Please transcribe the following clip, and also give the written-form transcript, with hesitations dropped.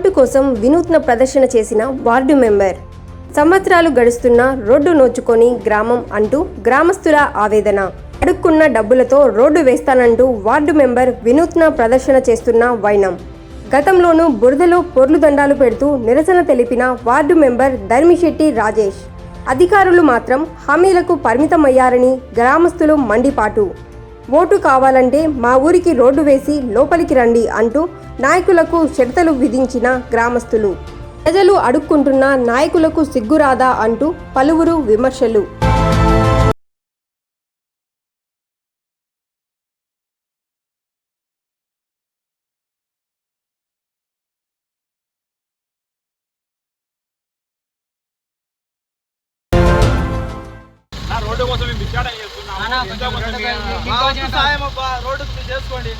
Vote కోసం వినూత్న ప్రదర్శన చేసిన వార్డు మెంబర్. సంవత్సరాలు గడుస్తున్నా రోడ్డు నోచుకొని గ్రామం అంటూ గ్రామస్తుల ఆవేదన. అడుక్కున్న డబ్బులతో రోడ్డు వేస్తానంటూ వార్డు మెంబర్ వినూత్న ప్రదర్శన చేస్తున్న వైనం. గతంలోనూ బురదలో పొర్లు దండాలు పెడుతూ నిరసన తెలిపిన వార్డు మెంబర్ ధర్మిశెట్టి రాజేష్. అధికారులు మాత్రం హామీలకు పరిమితమయ్యారని గ్రామస్తులు మండిపాటు. ఓటు కావాలంటే మా ఊరికి రోడ్డు వేసి లోపలికి రండి అంటూ నాయకులకు షరతులు విధించిన గ్రామస్తులు. ప్రజలు అడుక్కుంటున్న నాయకులకు సిగ్గురాదా అంటూ పలువురు విమర్శలు. రోడ్డు కోసం మేము విచారణ చేస్తున్నాము. రోడ్డు చేసుకోండి.